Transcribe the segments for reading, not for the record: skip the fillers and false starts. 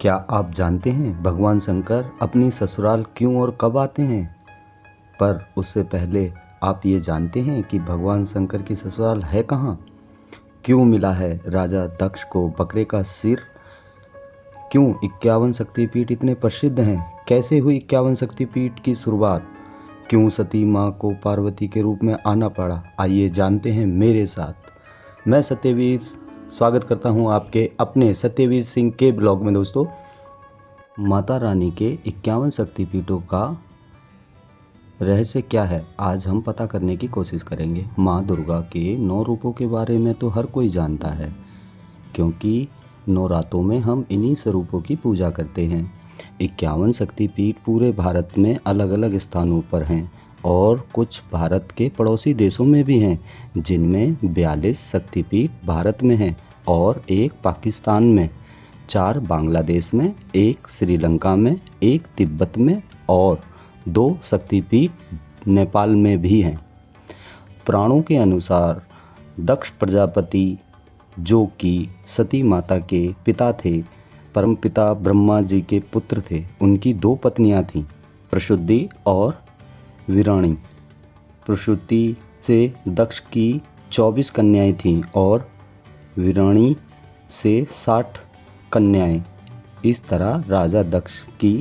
क्या आप जानते हैं भगवान शंकर अपनी ससुराल क्यों और कब आते हैं? पर उससे पहले आप ये जानते हैं कि भगवान शंकर की ससुराल है कहाँ? क्यों मिला है राजा दक्ष को बकरे का सिर? क्यों 51 शक्तिपीठ इतने प्रसिद्ध हैं? कैसे हुई 51 शक्तिपीठ की शुरुआत? क्यों सती माँ को पार्वती के रूप में आना पड़ा? आइए जानते हैं मेरे साथ। मैं सत्यवीर स्वागत करता हूँ आपके अपने सत्यवीर सिंह के ब्लॉग में। दोस्तों, माता रानी के 51 शक्तिपीठों का रहस्य क्या है, आज हम पता करने की कोशिश करेंगे। माँ दुर्गा के 9 रूपों के बारे में तो हर कोई जानता है, क्योंकि नवरात्रों में हम इन्हीं स्वरूपों की पूजा करते हैं। 51 शक्तिपीठ पूरे भारत में अलग अलग स्थानों पर हैं और कुछ भारत के पड़ोसी देशों में भी हैं, जिनमें 42 शक्तिपीठ भारत में हैं और 1 पाकिस्तान में, 4 बांग्लादेश में, 1 श्रीलंका में, 1 तिब्बत में और 2 शक्तिपीठ नेपाल में भी हैं। पुराणों के अनुसार दक्ष प्रजापति, जो कि सती माता के पिता थे, परमपिता ब्रह्मा जी के पुत्र थे। उनकी 2 पत्नियां थीं, प्रसूति और वीराणी। प्रसूति से दक्ष की 24 कन्याएं थीं और वीराणी से 60 कन्याएं। इस तरह राजा दक्ष की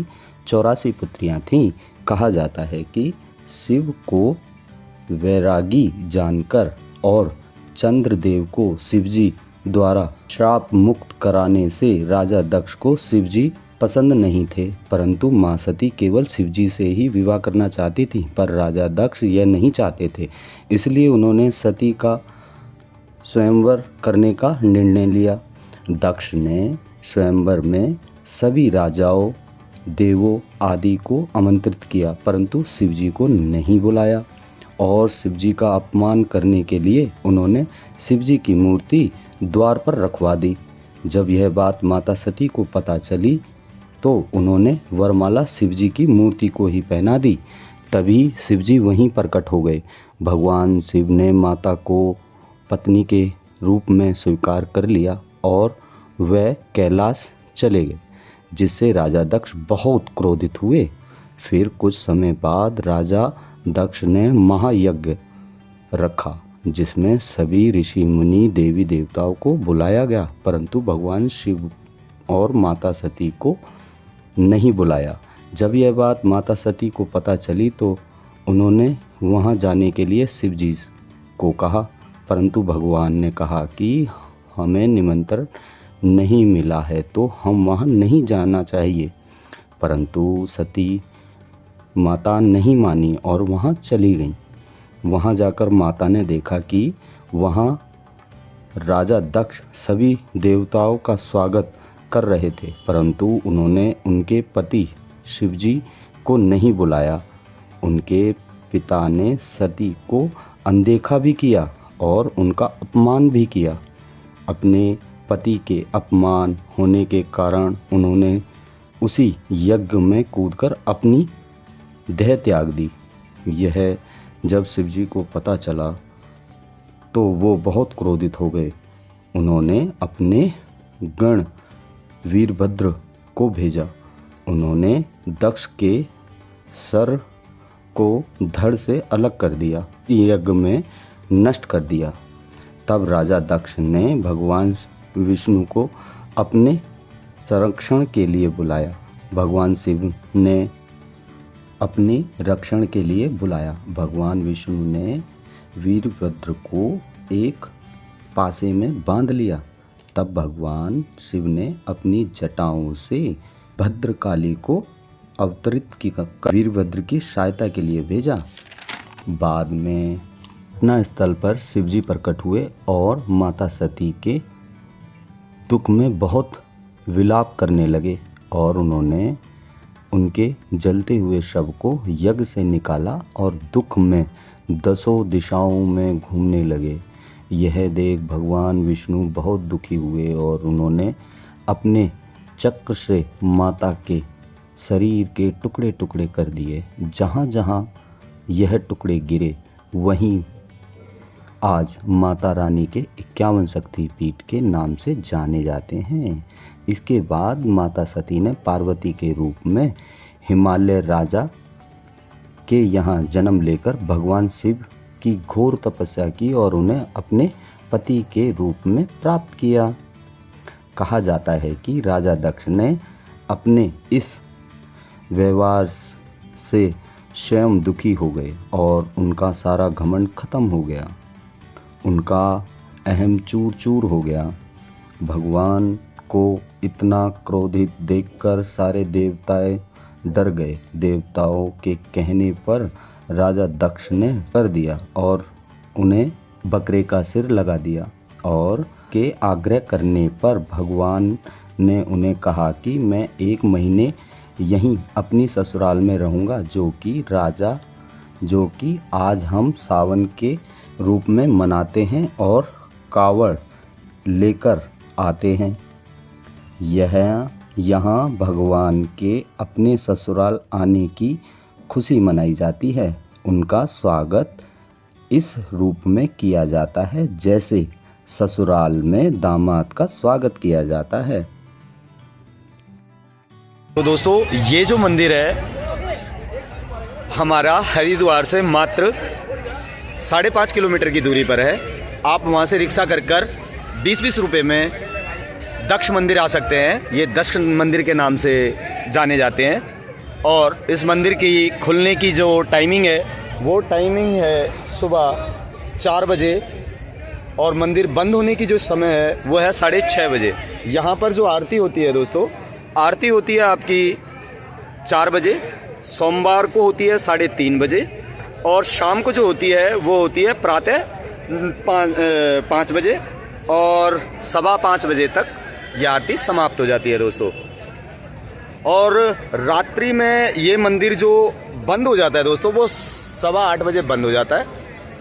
84 पुत्रियां थीं। कहा जाता है कि शिव को वैरागी जानकर और चंद्रदेव को शिवजी द्वारा श्राप मुक्त कराने से राजा दक्ष को शिवजी पसंद नहीं थे, परंतु मां सती केवल शिवजी से ही विवाह करना चाहती थी। पर राजा दक्ष यह नहीं चाहते थे, इसलिए उन्होंने सती का स्वयंवर करने का निर्णय लिया। दक्ष ने स्वयंवर में सभी राजाओं, देवों आदि को आमंत्रित किया, परंतु शिवजी को नहीं बुलाया और शिवजी का अपमान करने के लिए उन्होंने शिवजी की मूर्ति द्वार पर रखवा दी। जब यह बात माता सती को पता चली तो उन्होंने वरमाला शिवजी की मूर्ति को ही पहना दी। तभी शिवजी वहीं प्रकट हो गए। भगवान शिव ने माता को पत्नी के रूप में स्वीकार कर लिया और वह कैलाश चले गए, जिससे राजा दक्ष बहुत क्रोधित हुए। फिर कुछ समय बाद राजा दक्ष ने महायज्ञ रखा, जिसमें सभी ऋषि मुनि देवी देवताओं को बुलाया गया, परंतु भगवान शिव और माता सती को नहीं बुलाया। जब यह बात माता सती को पता चली तो उन्होंने वहां जाने के लिए शिवजी को कहा, परंतु भगवान ने कहा कि हमें निमंत्रण नहीं मिला है तो हम वहां नहीं जाना चाहिए। परंतु सती माता नहीं मानी और वहां चली गई। वहां जाकर माता ने देखा कि वहां राजा दक्ष सभी देवताओं का स्वागत कर रहे थे, परंतु उन्होंने उनके पति शिवजी को नहीं बुलाया। उनके पिता ने सती को अनदेखा भी किया और उनका अपमान भी किया। अपने पति के अपमान होने के कारण उन्होंने उसी यज्ञ में कूदकर अपनी देह त्याग दी। यह जब शिवजी को पता चला तो वो बहुत क्रोधित हो गए। उन्होंने अपने गण वीरभद्र को भेजा। उन्होंने दक्ष के सर को धड़ से अलग कर दिया, यज्ञ में नष्ट कर दिया। तब राजा दक्ष ने भगवान विष्णु को अपने संरक्षण के लिए बुलाया। भगवान शिव ने अपने रक्षण के लिए बुलाया। भगवान विष्णु ने वीरभद्र को एक पासे में बांध लिया। तब भगवान शिव ने अपनी जटाओं से भद्रकाली को अवतरित की वीरभद्र की सहायता के लिए भेजा। बाद में घटना स्थल पर शिवजी प्रकट हुए और माता सती के दुख में बहुत विलाप करने लगे और उन्होंने उनके जलते हुए शव को यज्ञ से निकाला और दुख में 10 दिशाओं में घूमने लगे। यह देख भगवान विष्णु बहुत दुखी हुए और उन्होंने अपने चक्र से माता के शरीर के टुकड़े टुकड़े कर दिए। जहाँ जहाँ यह टुकड़े गिरे वहीं आज माता रानी के 51 शक्तिपीठ के नाम से जाने जाते हैं। इसके बाद माता सती ने पार्वती के रूप में हिमालय राजा के यहाँ जन्म लेकर भगवान शिव की घोर तपस्या की और उन्हें अपने पति के रूप में प्राप्त किया। कहा जाता है कि राजा दक्ष ने अपने इस व्यवहार से स्वयं दुखी हो गए और उनका सारा घमंड खत्म हो गया। उनका अहम चूर चूर हो गया। भगवान को इतना क्रोधित देखकर सारे देवताएं डर गए। देवताओं के कहने पर राजा दक्ष ने कर दिया और उन्हें बकरे का सिर लगा दिया और के आग्रह करने पर भगवान ने उन्हें कहा कि मैं 1 महीने यहीं अपनी ससुराल में रहूँगा, जो कि आज हम सावन के रूप में मनाते हैं और कावड़ लेकर आते हैं। यहाँ भगवान के अपने ससुराल आने की खुशी मनाई जाती है। उनका स्वागत इस रूप में किया जाता है जैसे ससुराल में दामाद का स्वागत किया जाता है। तो दोस्तों, ये जो मंदिर है हमारा हरिद्वार से मात्र 5.5 किलोमीटर की दूरी पर है। आप वहाँ से रिक्शा कर 20-20 रुपये में दक्ष मंदिर आ सकते हैं। ये दक्ष मंदिर के नाम से जाने जाते हैं। और इस मंदिर की खुलने की जो टाइमिंग है वो टाइमिंग है सुबह 4 बजे और मंदिर बंद होने की जो समय है वो है 6:30 बजे। यहाँ पर जो आरती होती है दोस्तों, आरती होती है आपकी 4 बजे, सोमवार को होती है 3:30 बजे और शाम को जो होती है वो होती है प्रातः 5 बजे और 5:15 बजे तक ये आरती समाप्त हो जाती है दोस्तों। और रात्रि में ये मंदिर जो बंद हो जाता है दोस्तों वो 8:15 बजे बंद हो जाता है।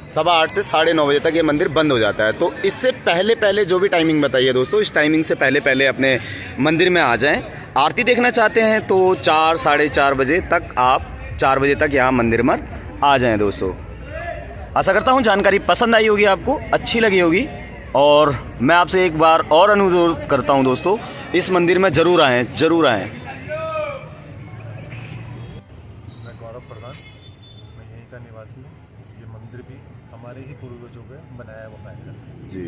8:15 से 9:30 बजे तक ये मंदिर बंद हो जाता है। तो इससे पहले जो भी टाइमिंग बताई है दोस्तों, इस टाइमिंग से पहले अपने मंदिर में आ जाएं। आरती देखना चाहते हैं तो 4 साढ़े 4 बजे तक आप 4 बजे तक यहाँ मंदिर में आ जाएं दोस्तों। आशा करता हूँ जानकारी पसंद आई होगी, आपको अच्छी लगी होगी। और मैं आपसे एक बार और अनुरोध करता हूँ दोस्तों, इस मंदिर में ज़रूर आएँ। मैं गौरव प्रधान, मैं यहीं का निवासी हूँ। ये मंदिर भी हमारे ही पूर्वजों ने बनाया हुआ है जी,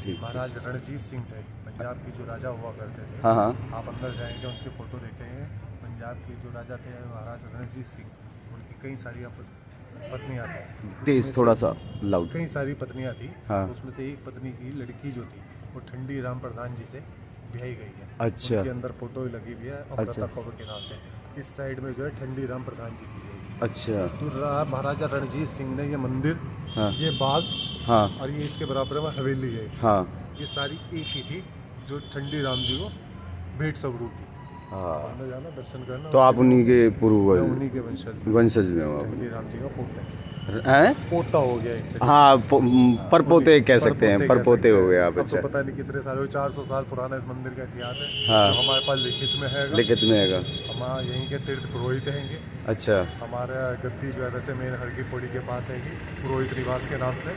ठीक। महाराज रणजीत सिंह थे, पंजाब के जो राजा हुआ करते थे। हाँ। आप अंदर जाएंगे उनकी फ़ोटो देखेंगे। पंजाब के जो राजा थे महाराज रणजीत सिंह, उनकी कई सारी पत्नियाँ थी। तेज थोड़ा सा लाउड। कई सारी पत्नियाँ थी। हाँ। उसमें से एक पत्नी की लड़की जो थी वो ठंडी राम प्रधान जी से ब्याही गई है। अच्छा। उनके अंदर फोटो लगी हुई है और अच्छा। कौर के नाम से। इस साइड में जो है ठंडी राम प्रधान जी की है। अच्छा। तो महाराजा रणजीत सिंह ने ये मंदिर, हाँ। ये बाग, हाँ। और ये इसके बराबर में हवेली है। हाँ। ये सारी एक ही थी जो ठंडी राम जी को भेंट स्वरूप थी। हाँ। अंदर जाना, दर्शन करना। तो आप उन्हीं के पूर्वज, उन्हीं के वंशज में हो आप? ठंडी राम जी का पोता हैं? पोता हो गया एक। हाँ, परपोते कह सकते हैं, परपोते हो गए आप। अच्छा। तो पता नहीं कितने साल, 400 साल पुराना इस मंदिर का इतिहास है। हाँ। तो हमारे पास लिखित में है। हमारा यहीं के तीर्थ पुरोहित हैंगे। अच्छा। हमारा गद्दी जो है वैसे मेन हर की पौड़ी के पास है, पुरोहित निवास के नाम से।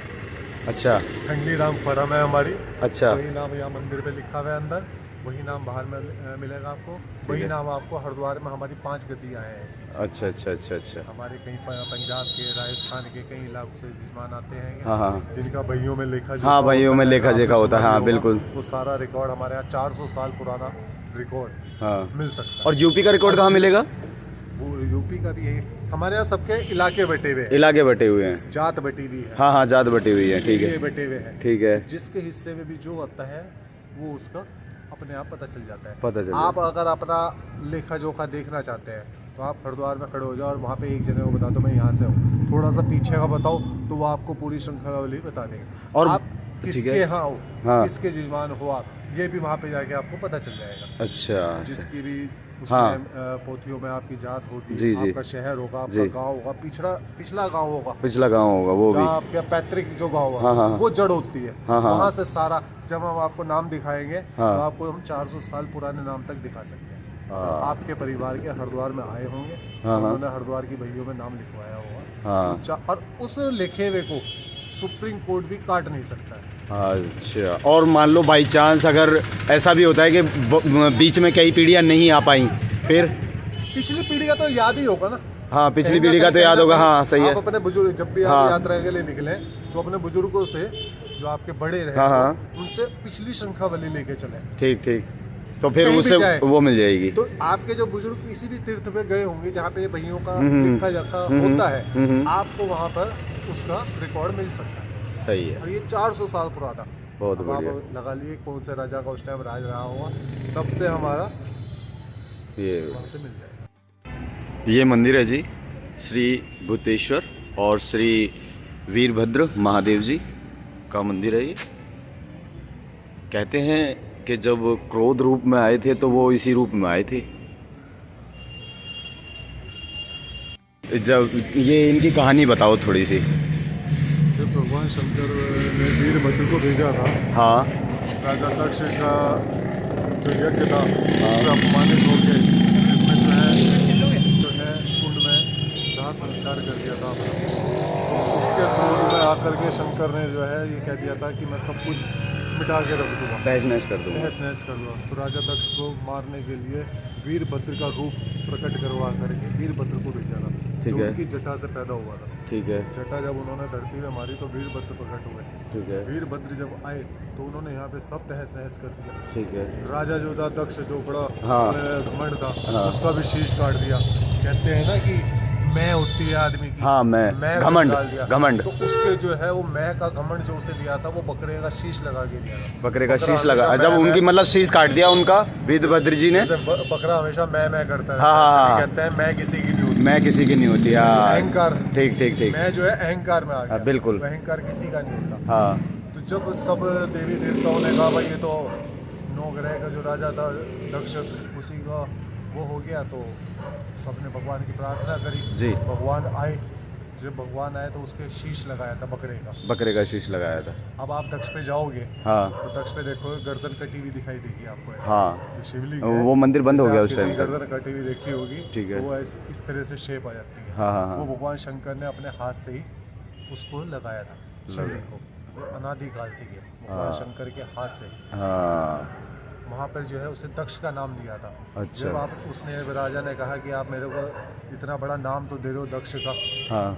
अच्छा। ठंडी राम फरम है हमारी। अच्छा। वही नाम यहाँ मंदिर पे लिखा हुआ है अंदर, वही नाम बाहर में मिलेगा आपको। वही नाम आपको हरिद्वार में हमारी 5 गद्दियाँ हैं ऐसी। अच्छा। हमारे कहीं पंजाब के, राजस्थान के कई इलाकों से मेहमान आते हैं। हाँ। जिनका भाइयों में लेखा जोखा। हाँ, भाइयों में लेखा जोखा होता है। हाँ, बिल्कुल। वो सारा रिकॉर्ड हमारे यहाँ 400 साल पुराना रिकॉर्ड हाँ मिल सकता है। और यूपी का रिकॉर्ड कहाँ मिलेगा? वो यूपी का भी है। हमारे यहाँ सबके इलाके बटे हुए हैं। इलाके बटे हुए हैं। जात बटी हुई है। हाँ, जात बटी हुई है। ठीक है, बटे हुए हैं। ठीक है। जिसके हिस्से में भी जो आता है वो उसका अपने आप पता चल जाता है। आप अगर अपना लेखा जोखा देखना चाहते हैं तो आप हरिद्वार में खड़े हो जाओ और वहाँ पे एक जने को बता दो मैं यहाँ से हूँ, थोड़ा सा पीछे का बताओ तो वो आपको पूरी श्रृंखलावली बता देंगे। और आप किसके यहाँ हो, हाँ। किसके जजमान हो आप, ये भी वहाँ पे जाके आपको पता चल जाएगा। अच्छा। जिसकी भी हाँ। पोथियों में आपकी जात होती है। जी। आपका शहर होगा, आपका गाँव होगा, पिछला गाँव होगा, पिछला गाँव होगा, वो भी आपका पैतृक जो गाँव होगा। हाँ। वो जड़ होती है। हाँ। वहाँ से सारा जब हम आपको नाम दिखाएंगे हाँ। तो आपको हम 400 साल पुराने नाम तक दिखा सकते हैं। आपके परिवार के हरिद्वार में आए होंगे, उन्होंने हरिद्वार की भैयों में नाम लिखवाया होगा। और उस लिखे हुए को सुप्रीम कोर्ट भी काट नहीं सकता है। अच्छा, और मान लो बाई चांस अगर ऐसा भी होता है कि बीच में कई पीढ़ियाँ नहीं आ पाई, फिर पिछली पीढ़ी का तो याद ही होगा ना। हाँ, पिछली कहीं ना पीढ़ी का तो कहीं याद होगा। हाँ, सही है। आप अपने बुजुर्ग जब भी हाँ। आप यात्रा के लिए निकले तो अपने बुजुर्गों से, जो आपके बड़े रहे, हाँ, हाँ। उनसे पिछली शंखावली लेके चले। ठीक ठीक, तो फिर कहीं भी उससे जाए। वो मिल जाएगी। तो आपके जो बुजुर्ग किसी भी तीर्थ पे गए होंगे जहाँ पे भैयों का हम्म, लिखा जाता होता है, आपको वहाँ पर उसका रिकॉर्ड मिल सकता है। सही है, और ये 400 साल पुराना। बहुत अब आप बढ़िया। लगा लिए कौन से राजा का उस टाइम राज रहा होगा, तब से हमारा ये वहाँ से मिल जाएगा। ये मंदिर है जी, श्री भूतेश्वर और श्री वीरभद्र महादेव जी का मंदिर है ये। कहते हैं कि जब क्रोध रूप में आए थे तो वो इसी रूप में आए थे। जब ये इनकी कहानी बताओ थोड़ी सी। जब भगवान शंकर ने वीरभद्र को भेजा था, हाँ राजा दक्ष का जो यज्ञ था उससे अपमानित होकर इसमें जो है कुंड में दाह संस्कार कर दिया था। तो उसके क्रोध में आकर के शंकर ने जो है ये कह दिया था कि मैं सब कुछ मिटा के रख दूंगा, तहस नहस कर दूंगा। तहस नहस कर दूंगा। तो राजा दक्ष को मारने के लिए वीरभद्र का रूप प्रकट करवा करके वीरभद्र को भेजा था, ठीक जो है। उनकी जटा से पैदा हुआ था। ठीक है, जटा जब उन्होंने धरती में मारी तो वीरभद्र प्रकट हुए। ठीक है, वीरभद्र जब आए तो उन्होंने यहाँ पे सब तहस नहस कर दिया। ठीक है। राजा जो था दक्ष, जो बड़ा हाँ। घमंड था, हाँ। उसका भी शीश काट दिया। कहते हैं ना कि मैं होती है आदमी की, हाँ, मैं को घमंड, निकाल दिया। घमंड। तो उसके जो है वो मैं का घमंड जो उसे दिया था वो बकरे का शीश लगा के दिया था। बकरे का बकरा शीश लगा, हमेशा जब मैं- उनकी मतलब शीश काट दिया उनका वीरभद्र जी ने। जैसे बकरा हमेशा मैं करता है, हाँ, हाँ, हाँ। कहते हैं मैं किसी की नहीं होती। मैं किसी की नहीं होती। हाँ, अहंकार, ठीक ठीक ठीक। मैं जो है अहंकार में आ गया। बिल्कुल। अहंकार किसी का नहीं होता। हाँ, तो जब सब देवी देवताओं ने कहा भाई ये तो नौ ग्रह का जो राजा था दक्ष, उसी का वो हो गया, तो सबने भगवान की प्रार्थना करी जी। भगवान आए। जब भगवान आए तो उसके शीश लगाया था बकरे का। बकरे का शीश लगाया था। अब आप दक्ष पे जाओगे हाँ, तो दक्ष पे देखो गर्दन कटी हुई दिखाई देगी आपको ऐसे। हाँ। जो शिवलिंग वो मंदिर बंद हो जैसे गया आप उस टाइम किसी तक। गर्दन कटी हुई देखी होगी, ठीक है। तो वो इस तरह से शेप आ जाती है। हाँ, हाँ, वो हाँ। भगवान शंकर ने अपने हाथ से ही उसको लगाया था शरीर को, वो अनादिकाल से किया भगवान हाँ। शंकर के हाथ से। हाँ, वहाँ पर जो है उसे दक्ष का नाम दिया था। अच्छा। जब आप उसने राजा ने कहा कि आप मेरे को इतना बड़ा नाम तो दे दो दक्ष का, हाँ,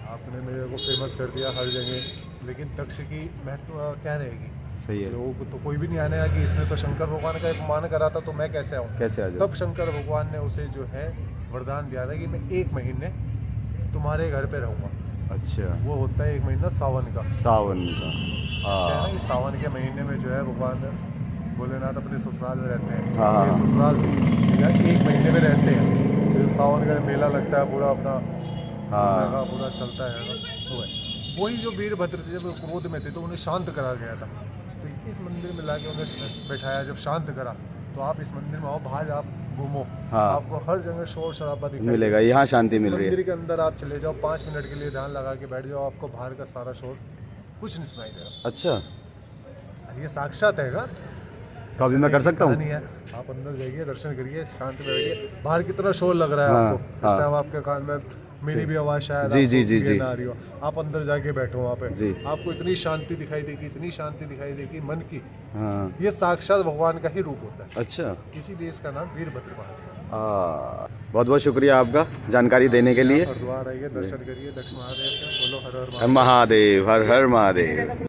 आपने मेरे को फेमस कर दिया हर जगह, लेकिन दक्ष की महत्व क्या रहेगी? सही है। लोग तो कोई भी नहीं आने कि इसने तो शंकर भगवान का अपमान करा था तो मैं कैसे आऊँ? कैसे आ जाओ? तब शंकर भगवान ने उसे जो है वरदान दिया था कि मैं 1 महीने तुम्हारे घर पे रहूँगा। अच्छा, वो होता है 1 महीना सावन का। सावन का। क्या है हाँ, ना कि सावन के महीने में जो है भगवान भोलेनाथ अपने ससुराल में रहते हैं। हाँ। ये ससुराल 1 महीने में रहते हैं। फिर सावन का मेला लगता है, पूरा अपना हाँ। पूरा चलता है ना, वो है। वही जो वीरभद्र थे जब वो क्रोध में थे तो उन्हें शांत करा गया था। तो इस मंदिर में लाके उन्हें बैठाया, जब शांत करा तो आप इस मंदिर में आओ, बाहर आप घूमो, हाँ। आपको हर जगह शोर शराबा दिखाई मिलेगा, यहाँ शांति मिल रही मंदिर है। के अंदर आप चले जाओ, 5 मिनट के लिए ध्यान लगा के बैठ जाओ, आपको बाहर का सारा शोर कुछ नहीं सुनाई देगा। अच्छा, ये साक्षात है। तो अभी मैं कर सकता हूँ? नहीं है, आप अंदर जाइए, दर्शन करिए, शांति में रहिए। बाहर कितना शोर लग रहा है हाँ, आपको, इस हाँ। टाइम आपके कान में मेरी भी आवाज़ शायद जी, जी, आपको जी, क्लियर जी। ना आ रही हो। आप अंदर जाके बैठो वहाँ पे, जी। आपको इतनी शांति दिखाई देगी, इतनी शांति दिखाई देगी मन की। हाँ, ये साक्षात भगवान का ही रूप होता है, अच्छा। इसीलिए इसका नाम वीरभद्र पड़ा। बहुत बहुत शुक्रिया आपका जानकारी देने के लिए। हरिद्वार आइए, दर्शन करिए दक्ष महादेव के। बोलो हर हर महादेव। महादेव, हर हर महादेव।